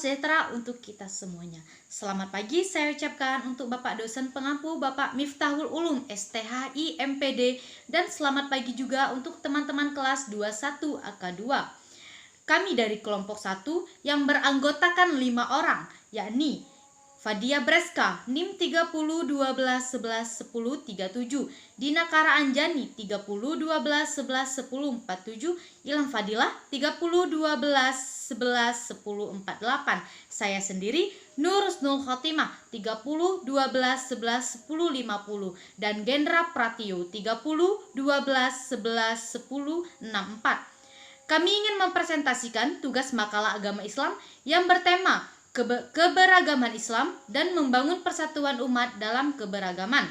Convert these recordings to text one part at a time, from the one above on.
sejahtera untuk kita semuanya. Selamat pagi saya ucapkan untuk Bapak dosen pengampu Bapak Miftahul Ulum STHI MPD, dan selamat pagi juga untuk teman-teman kelas 21 AK2. Kami dari kelompok 1 yang beranggotakan 5 orang, yakni Fadia Breska, NIM 30 12 11 10 37, Dina Kara Anjani 30 12 11 10 47, Ilham Fadilah 30 12 11 10 48, saya sendiri Nur Husnul Khotimah 30 12 11 10 50, dan Gendra Pratio 30 12 11 10 64. Kami ingin mempresentasikan tugas makalah agama Islam yang bertema keberagaman Islam dan membangun persatuan umat dalam keberagaman.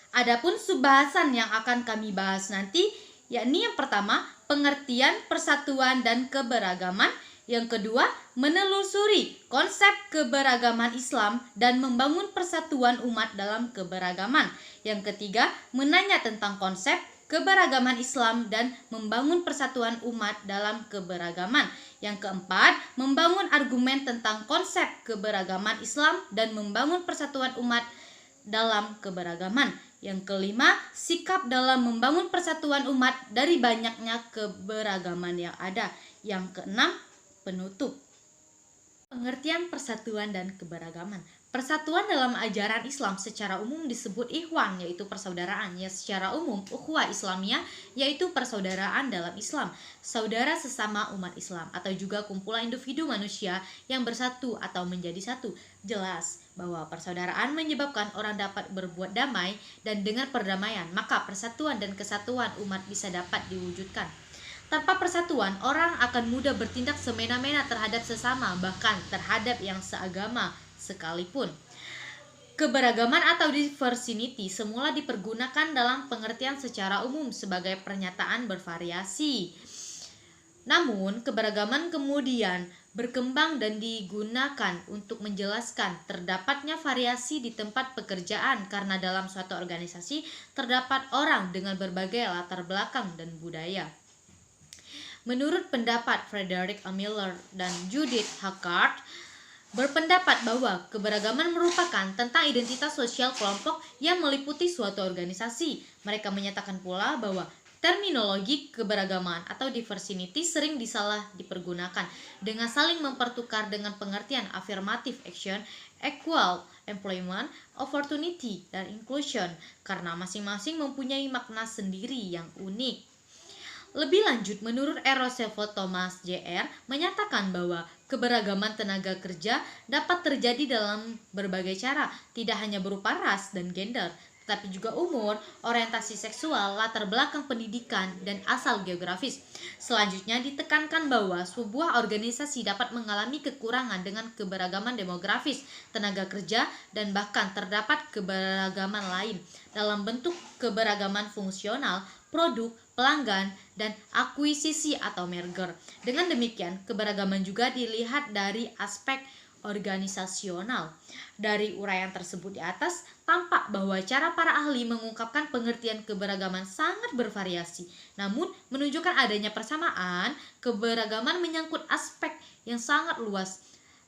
Adapun subbahasan yang akan kami bahas nanti, yakni yang pertama, pengertian persatuan dan keberagaman. Yang kedua, menelusuri konsep keberagaman Islam dan membangun persatuan umat dalam keberagaman. Yang ketiga, menanya tentang konsep keberagaman Islam dan membangun persatuan umat dalam keberagaman. Yang keempat, membangun argumen tentang konsep keberagaman Islam dan membangun persatuan umat dalam keberagaman. Yang kelima, sikap dalam membangun persatuan umat dari banyaknya keberagaman yang ada. Yang keenam, penutup. Pengertian persatuan dan keberagaman. Persatuan dalam ajaran Islam secara umum disebut ikhwan, yaitu persaudaraan. Ya, secara umum, ukhuwah Islamiyah yaitu persaudaraan dalam Islam, saudara sesama umat Islam, atau juga kumpulan individu manusia yang bersatu atau menjadi satu. Jelas bahwa persaudaraan menyebabkan orang dapat berbuat damai, dan dengan perdamaian maka persatuan dan kesatuan umat bisa dapat diwujudkan. Tanpa persatuan, orang akan mudah bertindak semena-mena terhadap sesama, bahkan terhadap yang seagama sekalipun. Keberagaman atau diversity semula dipergunakan dalam pengertian secara umum sebagai pernyataan bervariasi. Namun, keberagaman kemudian berkembang dan digunakan untuk menjelaskan terdapatnya variasi di tempat pekerjaan, karena dalam suatu organisasi terdapat orang dengan berbagai latar belakang dan budaya. Menurut pendapat Frederick A. Miller dan Judith Hackard, berpendapat bahwa keberagaman merupakan tentang identitas sosial kelompok yang meliputi suatu organisasi. Mereka menyatakan pula bahwa terminologi keberagaman atau diversity sering disalah dipergunakan dengan saling mempertukar dengan pengertian affirmative action, equal employment, opportunity, dan inclusion, karena masing-masing mempunyai makna sendiri yang unik. Lebih lanjut, menurut Roosevelt Thomas Jr. menyatakan bahwa keberagaman tenaga kerja dapat terjadi dalam berbagai cara, tidak hanya berupa ras dan gender, tetapi juga umur, orientasi seksual, latar belakang pendidikan, dan asal geografis. Selanjutnya ditekankan bahwa sebuah organisasi dapat mengalami kekurangan dengan keberagaman demografis, tenaga kerja, dan bahkan terdapat keberagaman lain dalam bentuk keberagaman fungsional, produk, pelanggan, dan akuisisi atau merger. Dengan demikian, keberagaman juga dilihat dari aspek organisasional. Dari uraian tersebut di atas, tampak bahwa cara para ahli mengungkapkan pengertian keberagaman sangat bervariasi. Namun, menunjukkan adanya persamaan, keberagaman menyangkut aspek yang sangat luas,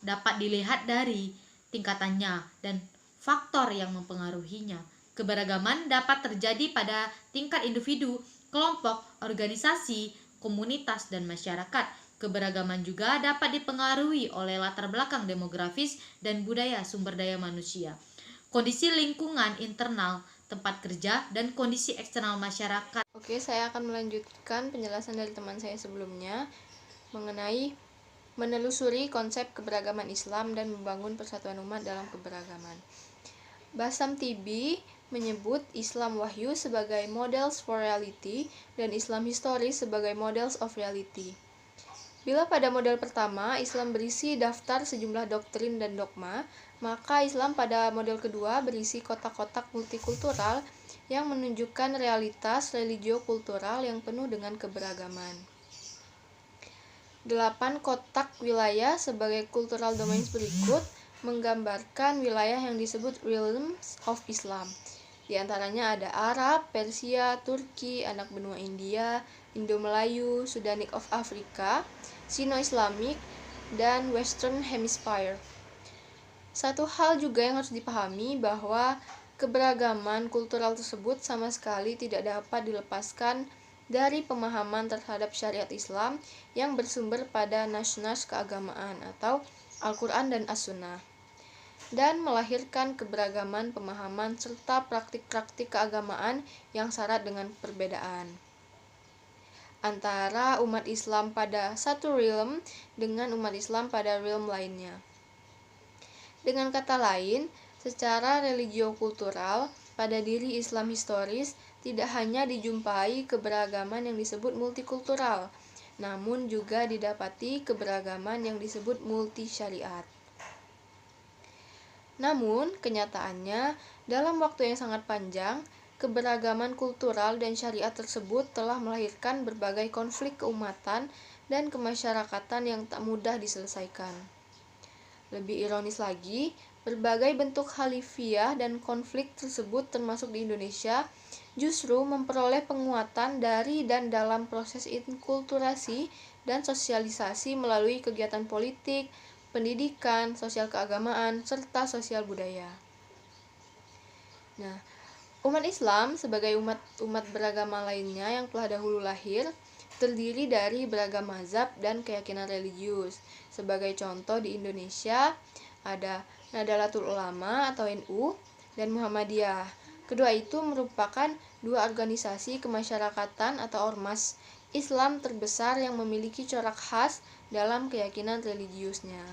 dapat dilihat dari tingkatannya dan faktor yang mempengaruhinya. Keberagaman dapat terjadi pada tingkat individu, kelompok, organisasi, komunitas, dan masyarakat. Keberagaman juga dapat dipengaruhi oleh latar belakang demografis dan budaya sumber daya manusia, kondisi lingkungan internal tempat kerja, dan kondisi eksternal masyarakat. Oke, saya akan melanjutkan penjelasan dari teman saya sebelumnya mengenai menelusuri konsep keberagaman Islam dan membangun persatuan umat dalam keberagaman. Basam Tibi menyebut Islam Wahyu sebagai models for reality dan Islam historis sebagai models of reality. Bila pada model pertama Islam berisi daftar sejumlah doktrin dan dogma, maka Islam pada model kedua berisi kotak-kotak multikultural yang menunjukkan realitas religio-kultural yang penuh dengan keberagaman. 8 kotak wilayah sebagai cultural domains berikut menggambarkan wilayah yang disebut realms of Islam. Di antaranya ada Arab, Persia, Turki, anak benua India, Indo-Melayu, Sudanic of Africa, Sino-Islamic, dan Western Hemisphere. Satu hal juga yang harus dipahami bahwa keberagaman kultural tersebut sama sekali tidak dapat dilepaskan dari pemahaman terhadap syariat Islam yang bersumber pada nas-nas keagamaan atau Al-Quran dan As-Sunnah, dan melahirkan keberagaman pemahaman serta praktik-praktik keagamaan yang syarat dengan perbedaan antara umat Islam pada satu realm dengan umat Islam pada realm lainnya. Dengan kata lain, secara religio-kultural, pada diri Islam historis tidak hanya dijumpai keberagaman yang disebut multikultural, namun juga didapati keberagaman yang disebut multi-syariat. Namun, kenyataannya, dalam waktu yang sangat panjang, keberagaman kultural dan syariat tersebut telah melahirkan berbagai konflik keumatan dan kemasyarakatan yang tak mudah diselesaikan. Lebih ironis lagi, berbagai bentuk khalifiyah dan konflik tersebut termasuk di Indonesia justru memperoleh penguatan dari dan dalam proses inkulturasi dan sosialisasi melalui kegiatan politik, pendidikan, sosial keagamaan, serta sosial budaya. Nah, umat Islam sebagai umat beragama lainnya yang telah dahulu lahir terdiri dari beragam mazhab dan keyakinan religius. Sebagai contoh di Indonesia ada Nahdlatul Ulama atau NU dan Muhammadiyah. Kedua itu merupakan dua organisasi kemasyarakatan atau ormas Islam terbesar yang memiliki corak khas dalam keyakinan religiusnya.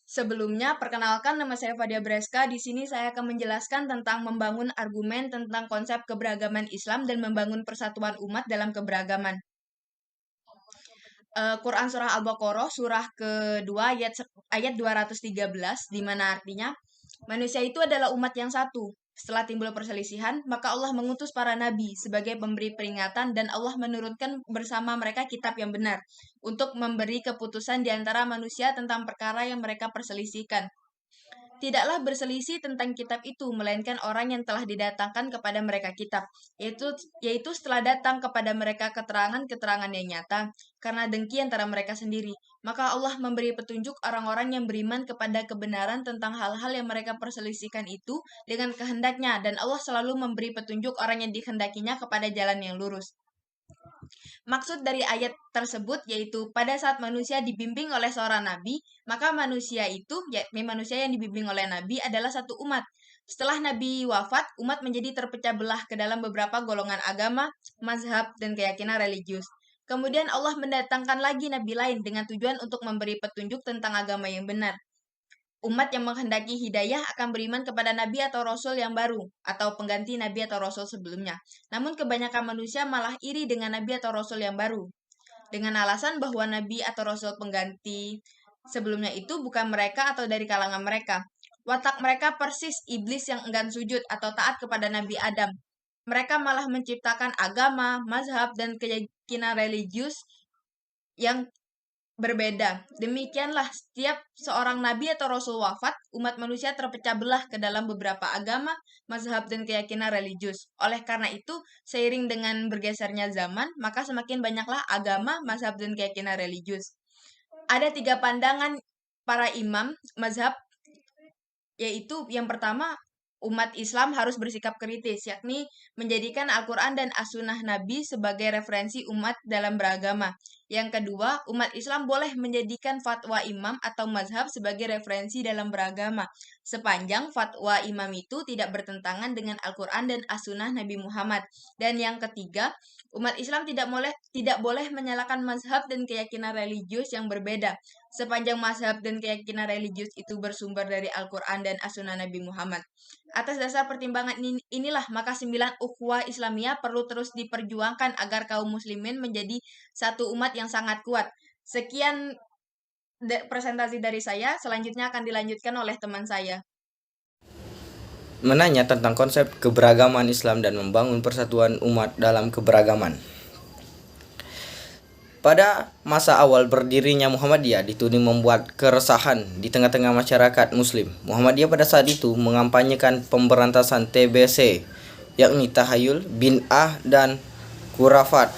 Sebelumnya, perkenalkan nama saya Fadia Breska. Di sini saya akan menjelaskan tentang membangun argumen tentang konsep keberagaman Islam dan membangun persatuan umat dalam keberagaman. Quran Surah Al-Baqarah, surah kedua ayat 213, di mana artinya, manusia itu adalah umat yang satu. Setelah timbul perselisihan, maka Allah mengutus para nabi sebagai pemberi peringatan dan Allah menurunkan bersama mereka kitab yang benar untuk memberi keputusan di antara manusia tentang perkara yang mereka perselisihkan. Tidaklah berselisih tentang kitab itu, melainkan orang yang telah didatangkan kepada mereka kitab, yaitu setelah datang kepada mereka keterangan-keterangan yang nyata, karena dengki antara mereka sendiri. Maka Allah memberi petunjuk orang-orang yang beriman kepada kebenaran tentang hal-hal yang mereka perselisihkan itu dengan kehendaknya, dan Allah selalu memberi petunjuk orang yang dikehendakinya kepada jalan yang lurus. Maksud dari ayat tersebut yaitu pada saat manusia dibimbing oleh seorang nabi, maka manusia itu, yakni manusia yang dibimbing oleh nabi adalah satu umat. Setelah nabi wafat, umat menjadi terpecah belah ke dalam beberapa golongan agama, mazhab, dan keyakinan religius. Kemudian Allah mendatangkan lagi nabi lain dengan tujuan untuk memberi petunjuk tentang agama yang benar. Umat yang menghendaki hidayah akan beriman kepada nabi atau rasul yang baru, atau pengganti nabi atau rasul sebelumnya. Namun kebanyakan manusia malah iri dengan nabi atau rasul yang baru, dengan alasan bahwa nabi atau rasul pengganti sebelumnya itu bukan mereka atau dari kalangan mereka. Watak mereka persis iblis yang enggan sujud atau taat kepada Nabi Adam. Mereka malah menciptakan agama, mazhab, dan keyakinan religius yang berbeda. Demikianlah setiap seorang nabi atau rasul wafat, umat manusia terpecah belah ke dalam beberapa agama, mazhab, dan keyakinan religius. Oleh karena itu, seiring dengan bergesernya zaman, maka semakin banyaklah agama, mazhab, dan keyakinan religius. Ada 3 pandangan para imam mazhab, yaitu yang pertama, umat Islam harus bersikap kritis, yakni menjadikan Al-Quran dan As-Sunnah Nabi sebagai referensi umat dalam beragama. Yang kedua, umat Islam boleh menjadikan fatwa imam atau mazhab sebagai referensi dalam beragama, sepanjang fatwa imam itu tidak bertentangan dengan Al-Quran dan As-Sunnah Nabi Muhammad. Dan yang ketiga, umat Islam tidak boleh menyalahkan mazhab dan keyakinan religius yang berbeda, sepanjang mazhab dan keyakinan religius itu bersumber dari Al-Quran dan As-Sunnah Nabi Muhammad. Atas dasar pertimbangan inilah, maka 9 ukhuwah Islamiyah perlu terus diperjuangkan agar kaum muslimin menjadi satu umat yang sangat kuat. Sekian presentasi dari saya, selanjutnya akan dilanjutkan oleh teman saya. Menanya tentang konsep keberagaman Islam dan membangun persatuan umat dalam keberagaman. Pada masa awal berdirinya Muhammadiyah dituding membuat keresahan di tengah-tengah masyarakat muslim. Muhammadiyah pada saat itu mengampanyekan pemberantasan TBC, yakni tahayul, bid'ah, dan khurafat.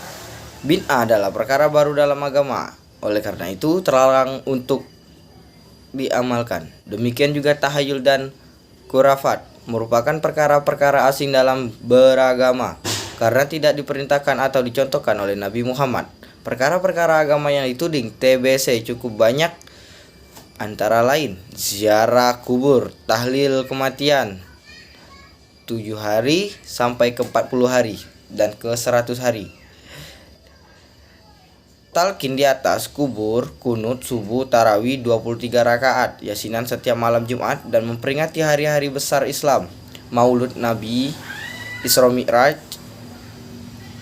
Bid'ah adalah perkara baru dalam agama. Oleh karena itu terlarang untuk diamalkan. Demikian juga tahayul dan khurafat merupakan perkara-perkara asing dalam beragama karena tidak diperintahkan atau dicontohkan oleh Nabi Muhammad. Perkara-perkara agama yang dituding TBC cukup banyak, antara lain ziarah kubur, tahlil kematian 7 hari sampai ke 40 hari dan ke 100 hari. Talqin di atas kubur, kunut subuh, tarawih 23 rakaat, yasinan setiap malam Jumat, dan memperingati hari-hari besar Islam, Maulud Nabi, Isra Mi'raj.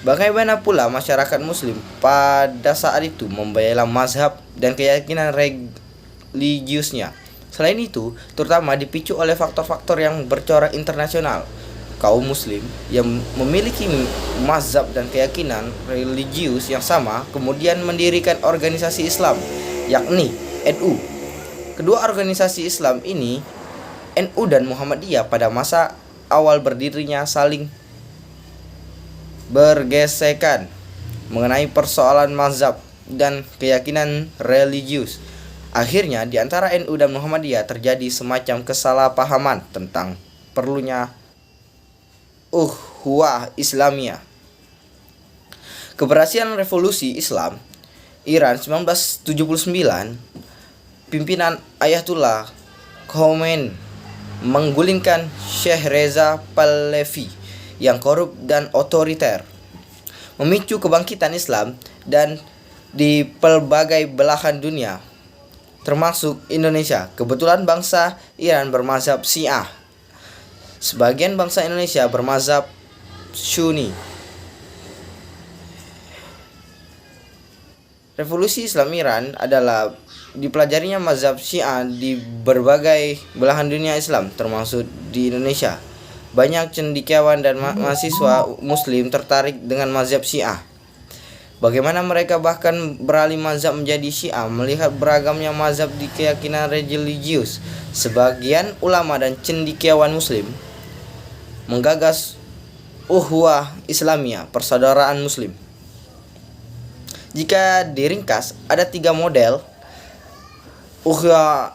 Bagaimana pula masyarakat muslim pada saat itu membela mazhab dan keyakinan religiusnya. Selain itu, terutama dipicu oleh faktor-faktor yang bercorak internasional. Kaum muslim yang memiliki mazhab dan keyakinan religius yang sama kemudian mendirikan organisasi Islam, yakni NU. Kedua organisasi Islam ini, NU dan Muhammadiyah, pada masa awal berdirinya saling bergesekan mengenai persoalan mazhab dan keyakinan religius. Akhirnya di antara NU dan Muhammadiyah terjadi semacam kesalahpahaman tentang perlunya ukhuwah Islamiyah. Keberhasilan revolusi Islam Iran 1979, pimpinan Ayatullah Khomeini menggulingkan Syekh Reza Pahlavi yang korup dan otoriter, memicu kebangkitan Islam dan di pelbagai belahan dunia, termasuk Indonesia. Kebetulan bangsa Iran bermazhab Syiah. Sebagian bangsa Indonesia bermazhab Sunni. Revolusi Islam Iran adalah dipelajarinya mazhab Syiah di berbagai belahan dunia Islam, termasuk di Indonesia. Banyak cendekiawan dan mahasiswa muslim tertarik dengan mazhab Syiah. Bagaimana mereka bahkan beralih mazhab menjadi Syiah melihat beragamnya mazhab di keyakinan religius. Sebagian ulama dan cendekiawan muslim menggagas ukhuwah Islamiyah, persaudaraan muslim. Jika diringkas, ada 3 model ukhuwah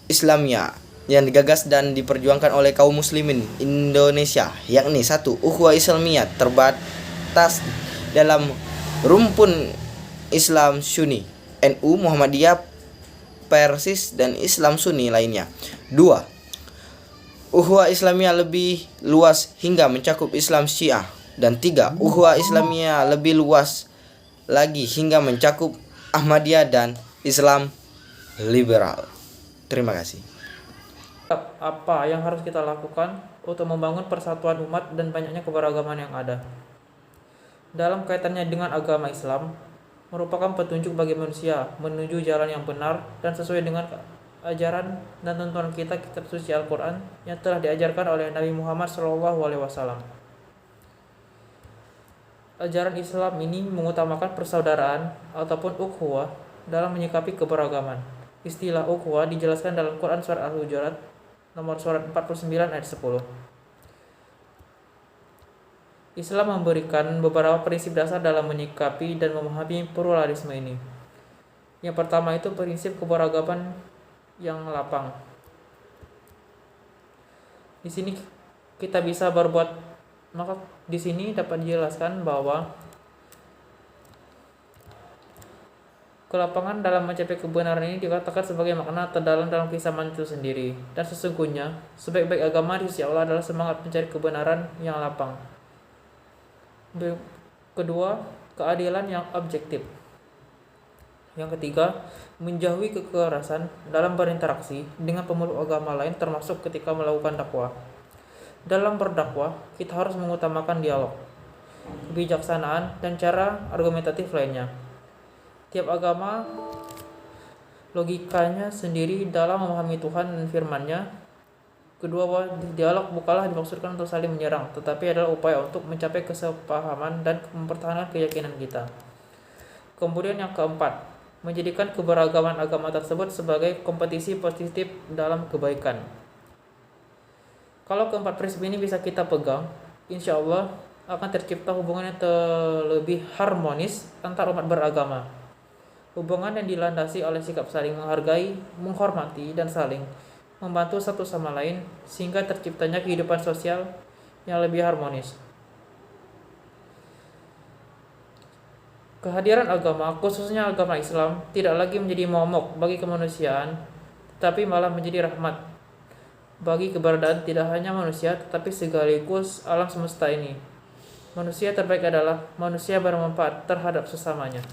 Islamiyah yang digagas dan diperjuangkan oleh kaum muslimin Indonesia, yakni 1. Ukhuwah Islamiyah terbatas dalam rumpun Islam Sunni, NU, Muhammadiyah, Persis, dan Islam Sunni lainnya. 2. Ukhuwah Islamiyah lebih luas hingga mencakup Islam Syiah. Dan 3. Ukhuwah Islamiyah lebih luas lagi hingga mencakup Ahmadiyah dan Islam liberal. Terima kasih. Apa yang harus kita lakukan untuk membangun persatuan umat dan banyaknya keberagaman yang ada? Dalam kaitannya dengan agama Islam, merupakan petunjuk bagi manusia menuju jalan yang benar dan sesuai dengan ajaran dan tuntunan kitab suci Al-Quran yang telah diajarkan oleh Nabi Muhammad SAW. Ajaran Islam ini mengutamakan persaudaraan ataupun ukhuwah dalam menyikapi keberagaman. Istilah ukhuwah dijelaskan dalam Quran Surat Al-Hujurat nomor surat 49 ayat 10. Islam memberikan beberapa prinsip dasar dalam menyikapi dan memahami pluralisme ini. Yang pertama itu prinsip keberagaman yang lapang. Di sini kita bisa maka di sini dapat dijelaskan bahwa kelapangan dalam mencapai kebenaran ini dikatakan sebagai makna terdalam dalam kisah itu sendiri. Dan sesungguhnya sebaik-baik agama di sisi Allah adalah semangat mencari kebenaran yang lapang. Kedua, keadilan yang objektif. Yang ketiga, menjauhi kekerasan dalam berinteraksi dengan pemeluk agama lain, termasuk ketika melakukan dakwah. Dalam berdakwah, kita harus mengutamakan dialog, kebijaksanaan, dan cara argumentatif lainnya. Tiap agama logikanya sendiri dalam memahami Tuhan dan firman-Nya. Kedua, dialog bukanlah dimaksudkan untuk saling menyerang, tetapi adalah upaya untuk mencapai kesepahaman dan mempertahankan keyakinan kita. Kemudian yang keempat, menjadikan keberagaman agama tersebut sebagai kompetisi positif dalam kebaikan. Kalau keempat prinsip ini bisa kita pegang, insya Allah akan tercipta hubungan yang lebih harmonis antar umat beragama. Hubungan yang dilandasi oleh sikap saling menghargai, menghormati, dan saling membantu satu sama lain sehingga terciptanya kehidupan sosial yang lebih harmonis. Kehadiran agama, khususnya agama Islam, tidak lagi menjadi momok bagi kemanusiaan, tetapi malah menjadi rahmat bagi keberadaan tidak hanya manusia, tetapi sekaligus alam semesta ini. Manusia terbaik adalah manusia bermanfaat terhadap sesamanya.